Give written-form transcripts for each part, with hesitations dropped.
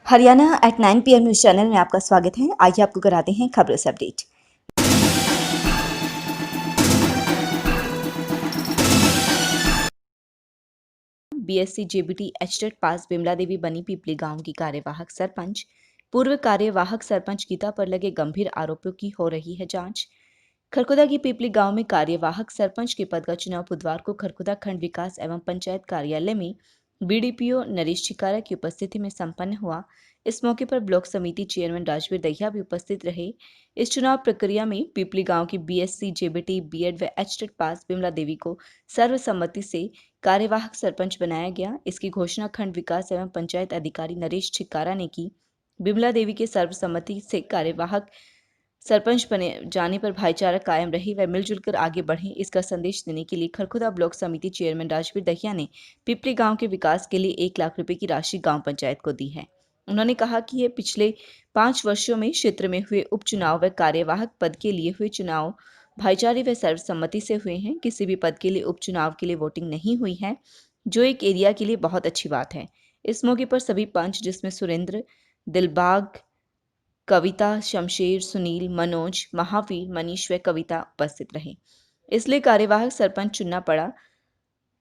Haryana at 9 PM news channel में आपका स्वागत है। आइए आपको कराते हैं खबरों से अपडेट। बीएससी जेबीटी एचटेट पास बिमला देवी बनी पीपली गांव की कार्यवाहक सरपंच। पूर्व कार्यवाहक सरपंच गीता पर लगे गंभीर आरोपों की हो रही है जांच। खरखुदा की पीपली गांव में कार्यवाहक सरपंच के पद का चुनाव बुधवार को खरखुदा खंड विकास एवं पंचायत कार्यालय में बीडीपीओ नरेश चिकारा की उपस्थिति में संपन्न हुआ। इस मौके पर ब्लॉक समिति चेयरमैन राजवीर दहिया भी उपस्थित रहे। इस चुनाव प्रक्रिया में पीपली गांव की बीएससी जेबीटी बीएड व एचटेट पास बिमला देवी को सर्वसम्मति से कार्यवाहक सरपंच बनाया गया। इसकी घोषणा खंड विकास एवं पंचायत अधिकारी नरेश चिकारा ने की। बिमला देवी के सर्वसम्मति से कार्यवाहक सरपंच बने जाने पर भाईचारा कायम रहे व मिलजुल कर आगे बढ़े, इसका संदेश देने के लिए खरखुदा ब्लॉक समिति चेयरमैन राजवीर दहिया ने पीपली गांव के विकास के लिए 1 लाख रुपए की राशि गांव पंचायत को दी है। उन्होंने कहा कि ये पिछले 5 वर्षों में क्षेत्र में हुए उपचुनाव व कार्यवाहक पद के लिए हुए चुनाव भाईचारे व सर्वसम्मति से हुए हैं। किसी भी पद के लिए उपचुनाव के लिए वोटिंग नहीं हुई है, जो एक एरिया के लिए बहुत अच्छी बात है। इस मौके पर सभी पंच, जिसमें सुरेंद्र, दिलबाग, कविता, शमशेर, सुनील, मनोज, महावीर, मनीष व कविता उपस्थित रहे। इसलिए कार्यवाहक सरपंच चुनना पड़ा।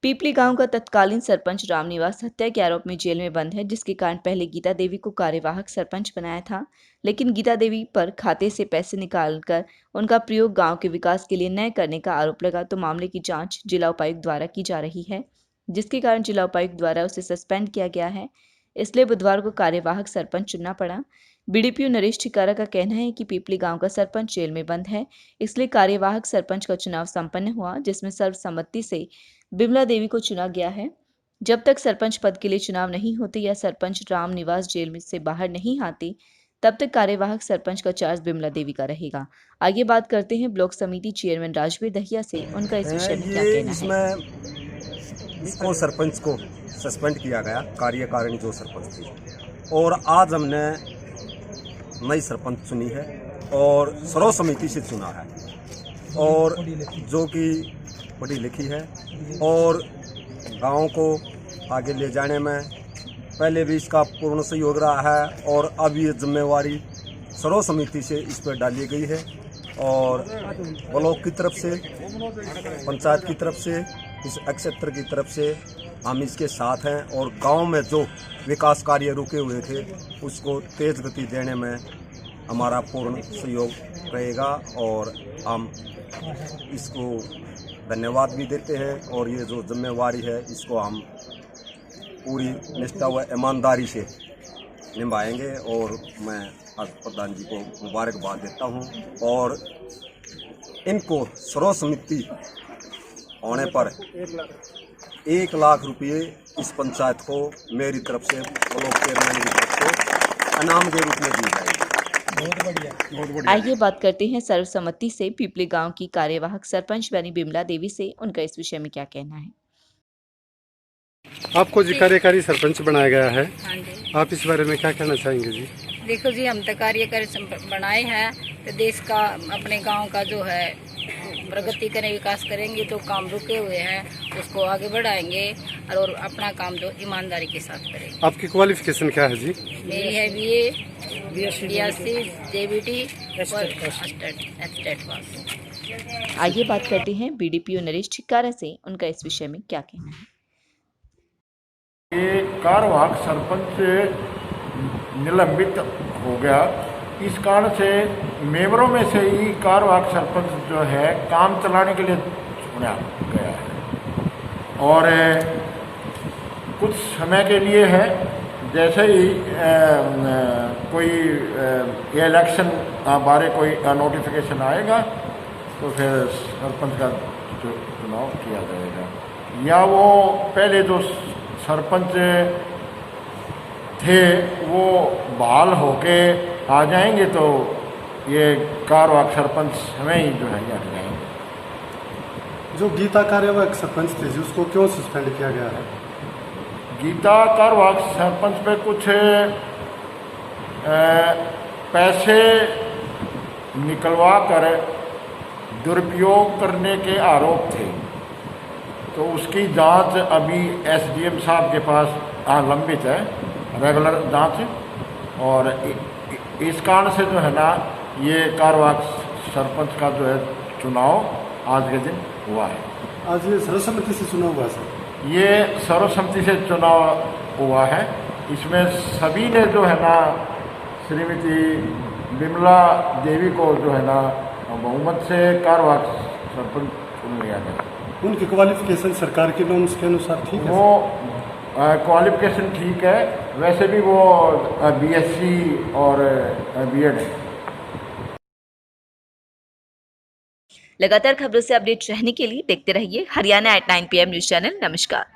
पीपली गांव का तत्कालीन सरपंच रामनिवास हत्या के आरोप में जेल में बंद है, जिसके कारण पहले गीता देवी को कार्यवाहक सरपंच बनाया था, लेकिन गीता देवी पर खाते से पैसे निकालकर उनका प्रयोग गांव के विकास के लिए न करने का आरोप लगा, तो मामले की जांच जिला उपायुक्त द्वारा की जा रही है, जिसके कारण जिला उपायुक्त द्वारा उसे सस्पेंड किया गया है। इसलिए बुधवार को कार्यवाहक सरपंच चुनना पड़ा। बीडीपीओ नरेश चिकारा का कहना है कि पीपली गांव का सरपंच जेल में बंद है, इसलिए कार्यवाहक सरपंच का चुनाव संपन्न हुआ, जिसमें सर्वसम्मति से बिमला देवी को चुना गया है। जब तक सरपंच पद के लिए चुनाव नहीं होते या सरपंच राम निवास जेल में से बाहर नहीं आते, तब तक कार्यवाहक सरपंच का चार्ज बिमला देवी का रहेगा। आगे बात करते हैं ब्लॉक समिति चेयरमैन राजवीर दहिया से, उनका इस विषय में क्या कहना है। इसको सरपंच को सस्पेंड किया गया, कार्यकारिणी जो सरपंच थी, और आज हमने नई सरपंच चुनी है और सर्व समिति से चुना है, और जो कि पढ़ी लिखी है और गांव को आगे ले जाने में पहले भी इसका पूर्ण सहयोग रहा है, और अब ये जिम्मेवारी सर्व समिति से इस पर डाली गई है। और ब्लॉक की तरफ से, पंचायत की तरफ से, इस क्षेत्र की तरफ से हम इसके साथ हैं, और गांव में जो विकास कार्य रुके हुए थे उसको तेज गति देने में हमारा पूर्ण सहयोग रहेगा, और हम इसको धन्यवाद भी देते हैं। और ये जो जिम्मेवारी है इसको हम पूरी निष्ठा व ईमानदारी से निभाएंगे, और मैं आज प्रधान जी को मुबारकबाद देता हूं, और इनको सर्व समिति होने पर 1 लाख रुपये इस पंचायत को मेरी तरफ से, ब्लॉक चेयरमैन की तरफ से इनाम के रूप में दी जाएगी। बहुत बढ़िया। आइए बात करते हैं सर्वसम्मति से पीपली गांव की कार्यवाहक सरपंच बनी बिमला देवी से, उनका इस विषय में क्या कहना है। आपको जी कार्यकारी सरपंच बनाया गया है। हाँ जी। आप इस बारे में क्या कहना चाहेंगे जी। देखो जी, हम तो कार्यकारी बनाए हैं तो देश का, अपने गांव का जो है प्रगति करें, विकास करेंगे, तो काम रुके हुए हैं उसको आगे बढ़ाएंगे, और अपना काम जो ईमानदारी के साथ करेंगे। आपकी क्वालिफिकेशन क्या है जी। मेरी है बीए, बीएससी, जेबीटी और एचटेट पास। आइए बात करते हैं बीडीपीओ नरेश चिकारा से, उनका इस विषय में क्या कहना है। ये कार्यवाहक सरपंच निलंबित हो गया, इस कारण से मेंबरों में से ही कार्यवाहक सरपंच जो है काम चलाने के लिए चुना गया है, और कुछ समय के लिए है। जैसे ही कोई इलेक्शन बारे कोई नोटिफिकेशन आएगा तो फिर सरपंच का चुनाव किया जाएगा, या वो पहले जो सरपंच थे वो बहाल होके आ जाएंगे, तो ये कार्यवाहक सरपंच हमें ही जो है हट जाएंगे। जो गीता कार्यवाहक सरपंच थे जी, उसको क्यों सस्पेंड किया गया है। गीता कार्यवाहक सरपंच पे कुछ पैसे निकलवा कर दुरुपयोग करने के आरोप थे, तो उसकी जांच अभी एसडीएम साहब के पास लंबित है, रेगुलर जांच, और इस कारण से जो है ना ये कार्यवाहक सरपंच का जो है चुनाव आज के दिन हुआ है। आज ये सर्वसम्मति से चुनाव हुआ सर? ये सर्वसम्मति से चुनाव हुआ है। इसमें सभी ने जो है ना श्रीमती विमला देवी को जो है ना बहुमत से कार्यवाहक सरपंच चुन लिया गया। उनकी क्वालिफिकेशन सरकार के नॉर्म्स के अनुसार ठीक है? वो क्वालिफिकेशन ठीक है, वैसे भी वो बीएससी और बीएड है। लगातार खबरों से अपडेट रहने के लिए देखते रहिए हरियाणा@9 PM न्यूज चैनल। नमस्कार।